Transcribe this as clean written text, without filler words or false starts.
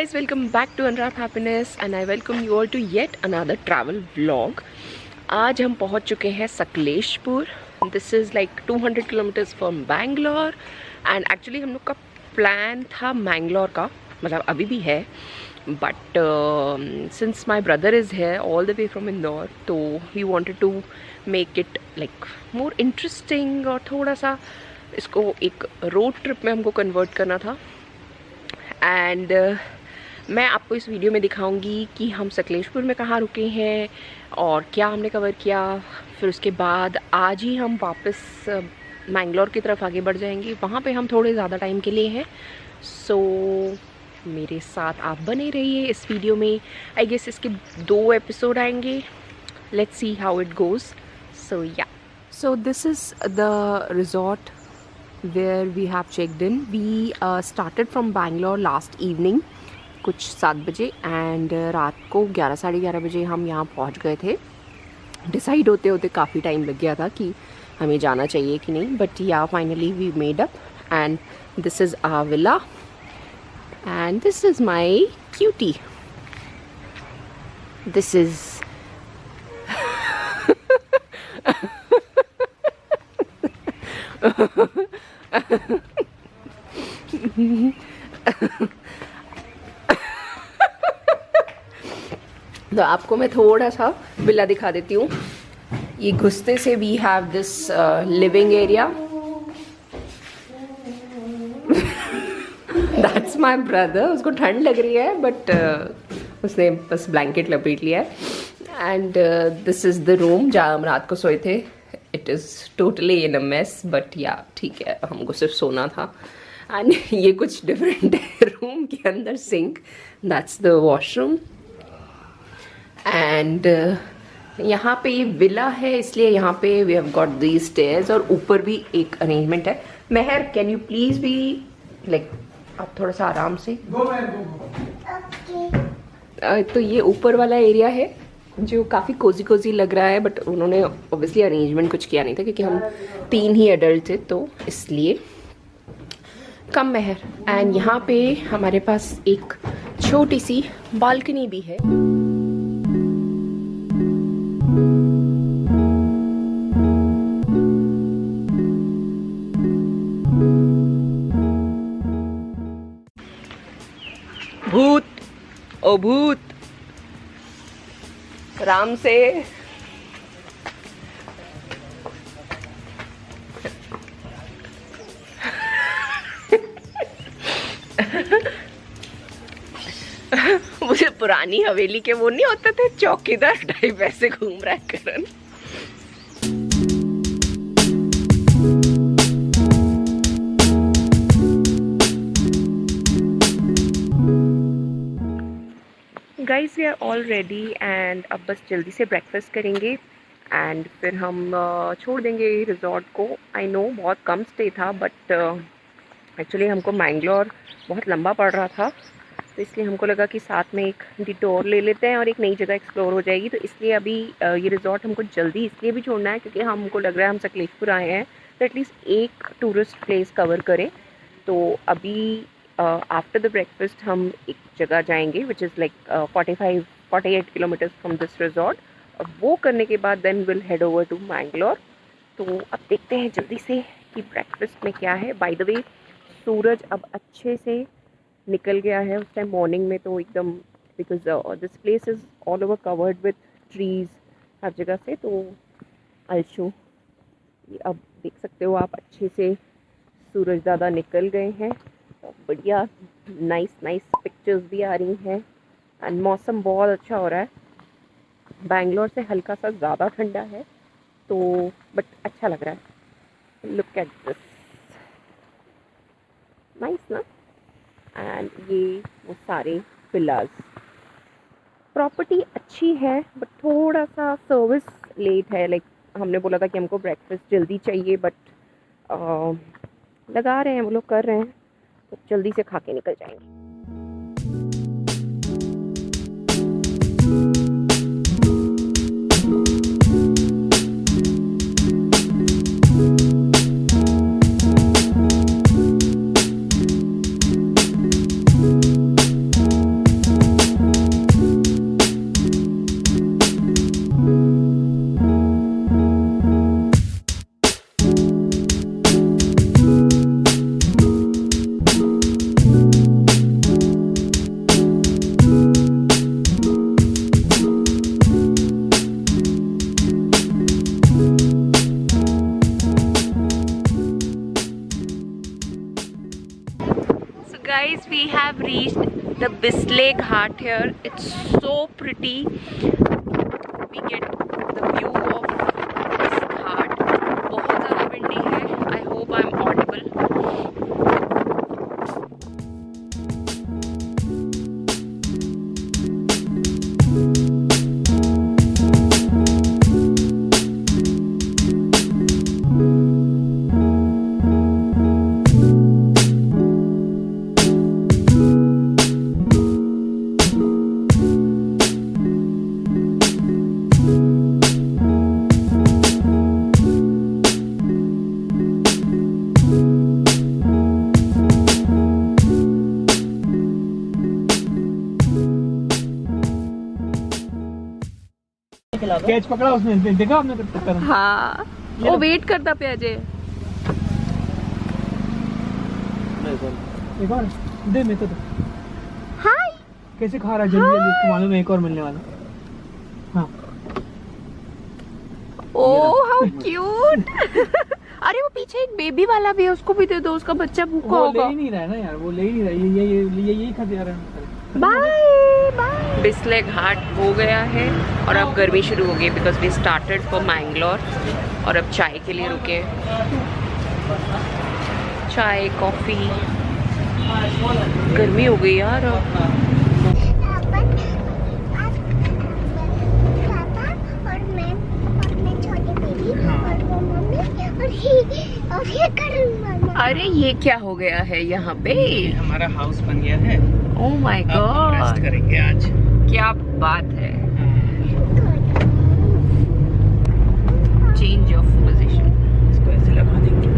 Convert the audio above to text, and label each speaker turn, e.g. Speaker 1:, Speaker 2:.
Speaker 1: guys, welcome back to UNWRAP Happiness and I welcome you all to yet another travel vlog. आज हम पहुंच चुके हैं Sakleshpur. This is like 200 kilometers from Bangalore and actually हम लोग का प्लान था मैंगलोर का, मतलब अभी भी है, but since my brother is here all the way from Indore, तो we wanted to make it like more interesting और थोड़ा सा इसको एक रोड ट्रिप में हमको कन्वर्ट करना था. एंड मैं आपको इस वीडियो में दिखाऊंगी कि हम सकलेशपुर में कहाँ रुके हैं और क्या हमने कवर किया. फिर उसके बाद आज ही हम वापस मैंगलोर की तरफ आगे बढ़ जाएंगे. वहाँ पे हम थोड़े ज़्यादा टाइम के लिए हैं. सो मेरे साथ आप बने रहिए इस वीडियो में. आई गेस इसके 2 एपिसोड आएंगे. Let's see how it goes. So yeah, so this is the resort where we have checked in. We started from Bangalore last evening कुछ 7 बजे एंड रात को 11 साढ़े 11 बजे हम यहाँ पहुँच गए थे. डिसाइड होते होते काफ़ी टाइम लग गया था कि हमें जाना चाहिए कि नहीं, बट या finally we made up. And this is our villa and this is my cutie. This is तो आपको मैं थोड़ा सा विला दिखा देती हूँ. ये घुसते से we have this living area. That's my brother. उसको ठंड लग रही है बट उसने बस ब्लैंकेट लपेट लिया है. And this is the room जहाँ हम रात को सोए थे. It is totally in a mess but या ठीक है, हमको सिर्फ सोना था. एंड ये कुछ डिफरेंट है. रूम के अंदर sink, that's the washroom. And यहाँ पे ये विला है इसलिए यहाँ पे we have got these stairs और ऊपर भी एक अरेंजमेंट है. Mehar, can you please be like, आप थोड़ा सा आराम से. तो ये ऊपर वाला एरिया है जो काफ़ी कोजी कोजी लग रहा है, बट उन्होंने ऑब्वियसली अरेंजमेंट कुछ किया नहीं था क्योंकि हम 3 ही एडल्ट थे, तो इसलिए कम मेहर. एंड यहाँ पे हमारे पास एक छोटी सी बालकनी भी है. भूत ओ भूत, राम से. मुझे पुरानी हवेली के वो नहीं होते थे चौकीदार टाइप, ऐसे घूम रहा है Karan. Guys, we are all ready and अब बस जल्दी से ब्रेकफास्ट करेंगे एंड फिर हम छोड़ देंगे रिजॉर्ट को. आई नो बहुत कम स्टे था बट एक्चुअली हमको मैंगलोर बहुत लंबा पड़ रहा था, तो इसलिए हमको लगा कि साथ में एक डिटोर ले लेते हैं और एक नई जगह एक्सप्लोर हो जाएगी. तो इसलिए अभी ये रिजॉर्ट हमको जल्दी इसलिए भी छोड़ना है क्योंकि हमको लग रहा है हम सकलेशपुर आए हैं तो एटलीस्ट एक टूरिस्ट प्लेस कवर करें. तो अभी आफ्टर द ब्रेकफास्ट हम एक जगह जाएंगे which is like 48 kilometres from this resort. और वो करने के बाद then will head over to Mangalore. तो अब देखते हैं जल्दी से कि ब्रेकफास्ट में क्या है. बाय द वे, सूरज अब अच्छे से निकल गया है. उस टाइम मॉर्निंग में तो एकदम, because this place is all over covered with trees हर जगह से. तो आई शो, अब देख सकते हो आप अच्छे से सूरज दादा निकल गए हैं. बढ़िया नाइस पिक्चर्स भी आ रही हैं एंड मौसम बहुत अच्छा हो रहा है. बैंगलोर से हल्का सा ज़्यादा ठंडा है तो बट अच्छा लग रहा है. लुक एट दिस, नाइस ना. एंड ये वो सारे विलाज. प्रॉपर्टी अच्छी है बट थोड़ा सा सर्विस लेट है. लाइक हमने बोला था कि हमको ब्रेकफास्ट जल्दी चाहिए बट लगा रहे हैं वो लोग, कर रहे हैं, तो जल्दी से खा के निकल जाएंगे. the Bisle Ghat here. It's so pretty. We get the view of this ghat. बहुत ज़्यादा windy है. I hope I'm audible.
Speaker 2: Catch पकड़ा उसने, देखा आपने टक्कर?
Speaker 1: हाँ, वो वेट करता पे अजय।
Speaker 2: एक और दे मैं तो।
Speaker 1: हाय।
Speaker 2: कैसे खा रहा है जल्दी जल्दी, इसको मालूम है एक और मिलने वाला। हाँ।
Speaker 1: Oh how cute. अरे वो पीछे एक बेबी वाला भी है, उसको भी दे दो, उसका बच्चा भूखा होगा।
Speaker 2: वो ले ही नहीं रहा है ना यार, वो ले ही नहीं रहा है, यही खा जा रहा है।
Speaker 1: Bye bye. बिस्ले घाट हो गया है और अब गर्मी शुरू हो गई because we started for Mangalore और अब चाय के लिए रुके। चाय कॉफ़ी, गर्मी हो गई यार। अरे ये क्या हो गया है यहाँ पे?
Speaker 2: हमारा हाउस बन गया है।
Speaker 1: ओह माय गॉड,
Speaker 2: रेस्ट करेंगे आज।
Speaker 1: क्या बात है। चेंज ऑफ पोजीशन,
Speaker 2: इसको ऐसे लगा देंगे।